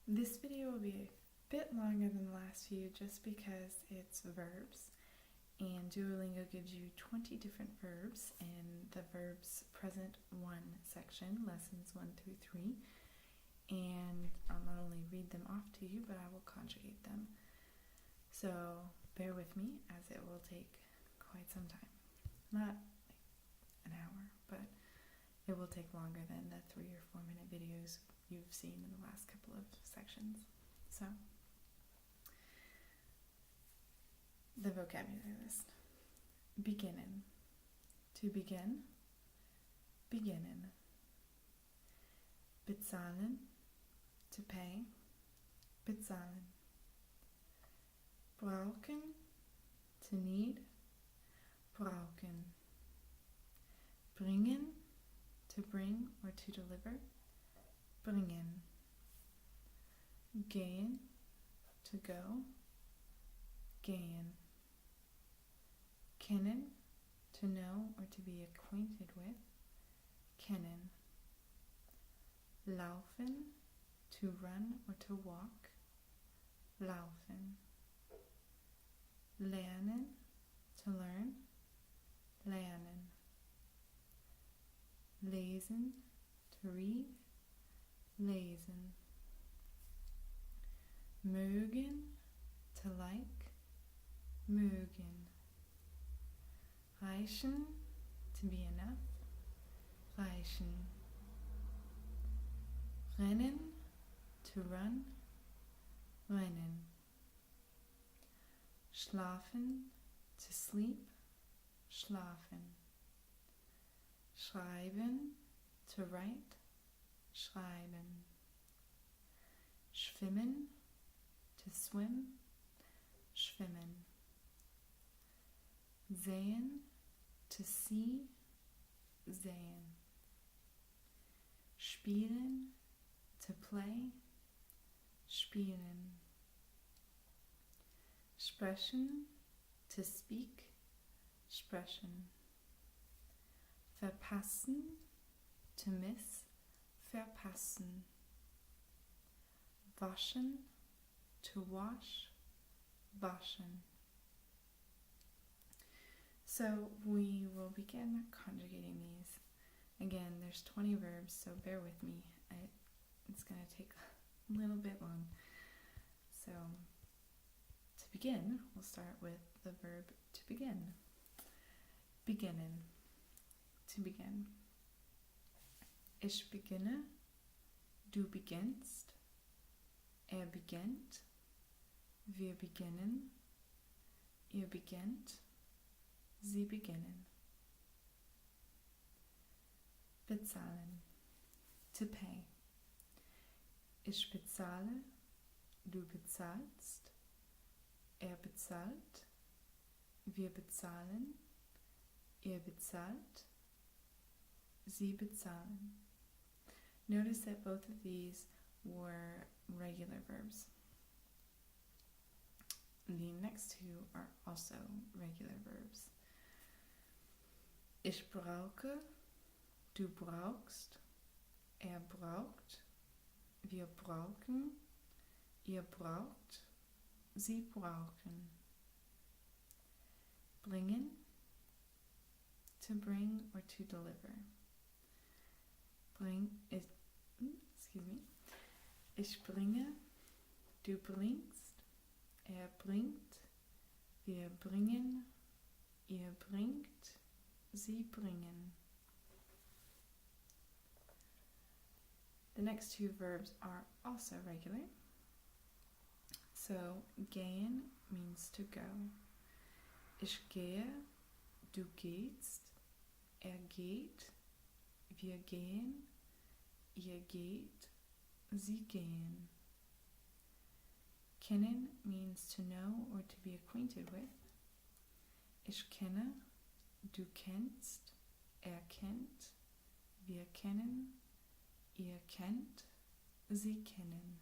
This video will be a bit longer than the last few just because it's verbs, and Duolingo gives you 20 different verbs in the verbs present 1 section, lessons 1 through 3, and I'll not only read them off to you, but I will conjugate them. So bear with me as it will take quite some time. Not like an hour, but it will take longer than the 3 or 4 minute videos you've seen in the last couple of sections. So, the vocabulary list. Beginnen. To begin. Beginnen. Bezahlen. To pay. Bezahlen. Brauchen. To need. Brauchen. Bringen. To bring or to deliver. Bringen. Gehen. To go. Gehen. Kennen. To know or to be acquainted with. Kennen. Laufen. To run or to walk. Laufen. Lernen. To learn. Lernen. Lesen. To read. Lesen. Mögen. To like. Mögen. Reichen. To be enough. Reichen. Rennen. To run. Rennen. Schlafen. To sleep. Schlafen. Schreiben. To write. Schreiben. Schwimmen. To swim. Schwimmen. Sehen. To see. Sehen. Spielen. To play. Spielen. Sprechen. To speak. Sprechen. Verpassen. To miss. Verpassen. Waschen. To wash. Waschen. So we will begin conjugating these. Again, there's 20 verbs, so bear with me. It's going to take a little bit long. So to begin, we'll start with the verb to begin. Beginnen. To begin. Ich beginne. Du beginnst. Er beginnt. Wir beginnen. Ihr beginnt. Sie beginnen. Bezahlen. To pay. Ich bezahle. Du bezahlst. Er bezahlt. Wir bezahlen. Ihr bezahlt. Sie bezahlen. Notice that both of these were regular verbs. The next two are also regular verbs. Ich brauche. Du brauchst. Er braucht. Wir brauchen. Ihr braucht. Sie brauchen. Bringen. To bring or to deliver. Ich bringe. Du bringst. Er bringt. Wir bringen. Ihr bringt. Sie bringen. The next two verbs are also regular. So, gehen means to go. Ich gehe. Du gehst. Er geht. Wir gehen. Ihr geht. Sie gehen. Kennen means to know or to be acquainted with. Ich kenne. Du kennst. Er kennt. Wir kennen. Ihr kennt. Sie kennen.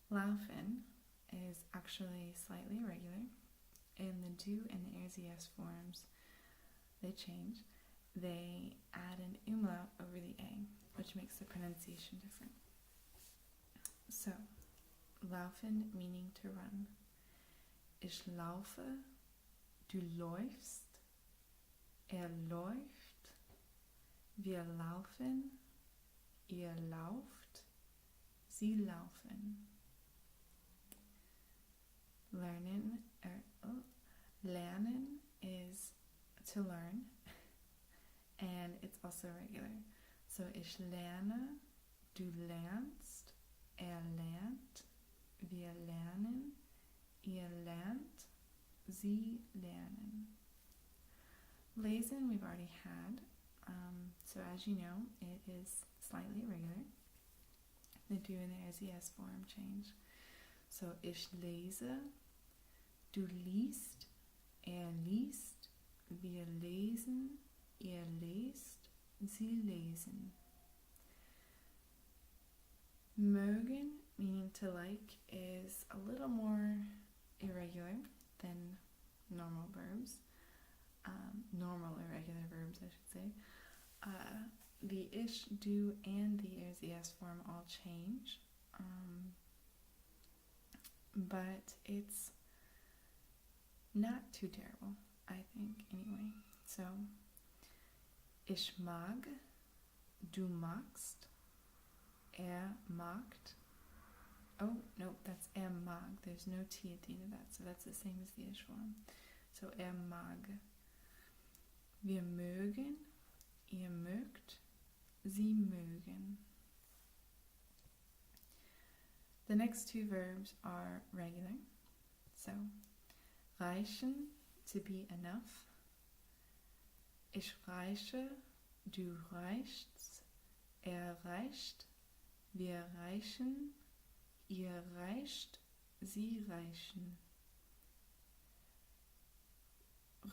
Laufen is actually slightly irregular. In the do and the as forms, they change. They add an umlaut over the A, which makes the pronunciation different. So, laufen meaning to run. Ich laufe, du läufst, läuft, wir laufen, ihr lauft, sie laufen. Lernen is to learn, and it's also regular. So ich lerne, du lernst, lernt, wir lernen, ihr lernt, sie lernen. Lesen we've already had, so as you know, it is slightly irregular. The do and the as the S form change. So ich lese, du liest, liest, wir lesen, ihr lest, sie lesen. Mögen, meaning to like, is a little more irregular than normal verbs. Normal irregular verbs, I should say. The ish, do, and the is the S form all change. But it's not too terrible, I think, anyway. So, ich mag, du magst, magt. Oh, no, that's mag. There's no T at the end of that, so that's the same as the ish form. So, mag. Wir mögen, ihr mögt, sie mögen. The next two verbs are regular. So, reichen, to be enough. Ich reiche, du reichst, reicht, wir reichen, ihr reicht, sie reichen.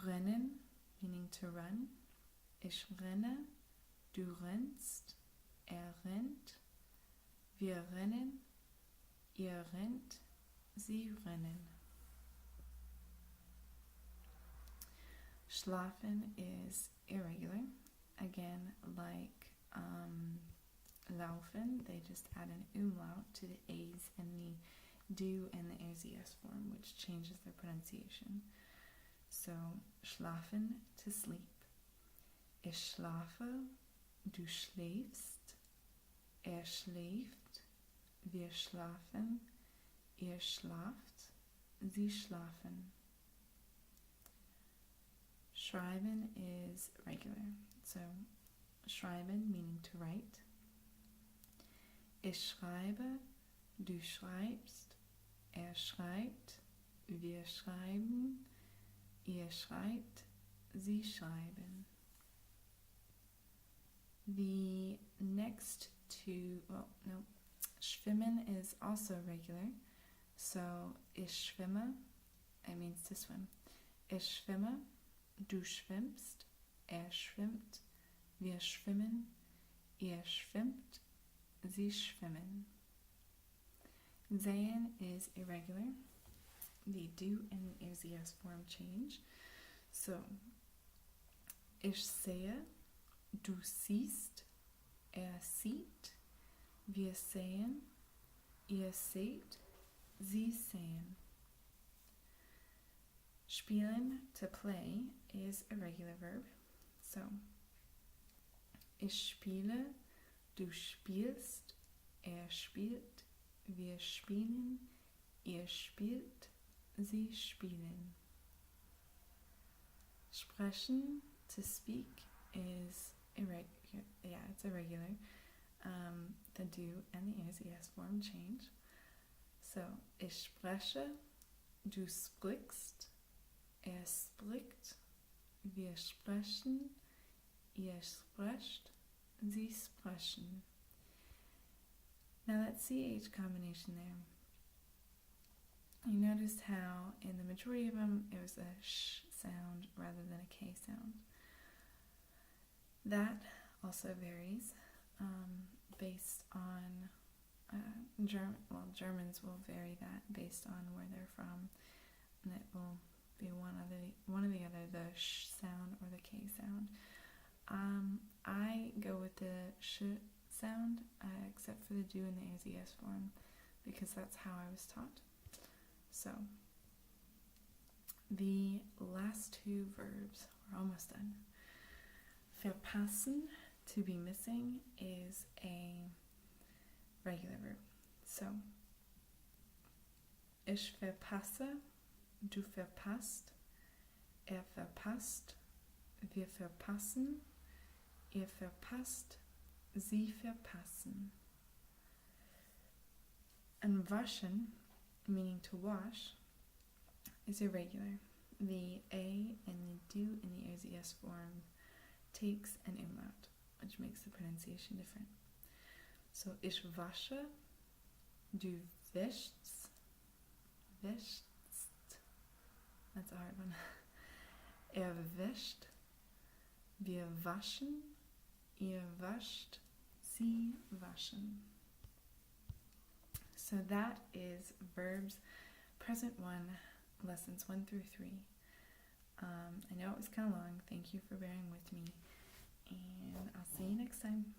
Rennen, meaning to run. Ich renne, du rennst, rennt, wir rennen, ihr rennt, sie rennen. Schlafen is irregular. Again, like laufen, they just add an umlaut to the A's and the do and the AZS form, which changes their pronunciation. So, schlafen, to sleep. Ich schlafe, du schläfst, schläft, wir schlafen, ihr schlaft, sie schlafen. Schreiben is regular. So, schreiben meaning to write. Ich schreibe, du schreibst, schreibt, wir schreiben, ihr schreibt, sie schreiben. The next two, schwimmen is also regular. So, ich schwimme, it means to swim. Ich schwimme, du schwimmst, schwimmt, wir schwimmen, ihr schwimmt, sie schwimmen. Sehen is irregular. The do and the AZS form change. So, ich sehe, du siehst, sieht, wir sehen, ihr seht, sie sehen. Spielen, to play, is a regular verb. So, ich spiele, du spielst, spielt, wir spielen, ihr spielt, sie spielen. Sprechen, to speak, is irregular. Yeah, it's irregular. The do and the AZS form change. So, ich spreche, du sprichst, spricht, wir sprechen, ihr sprecht, sie sprechen. Now that CH combination there, you noticed how in the majority of them it was a sh sound rather than a K sound. That also varies based on Germans will vary that based on where they're from, and it will be one or the other, the sh sound or the K sound. I go with the sh sound, except for the do and the AZS form. because that's how I was taught. So the last two verbs, we're almost done. Verpassen, to be missing, is a regular verb. So, ich verpasse, du verpasst, verpasst, wir verpassen, ihr verpasst, sie verpassen. And waschen, meaning to wash, is irregular. The A and the du in the AZS form takes an umlaut, which makes the pronunciation different. So, ich wasche, du wäschst, that's a hard one. Wäscht, wir waschen, ihr wascht, sie waschen. So that is Verbs Present 1, Lessons 1 through 3. I know it was kind of long. Thank you for bearing with me, and I'll see you next time.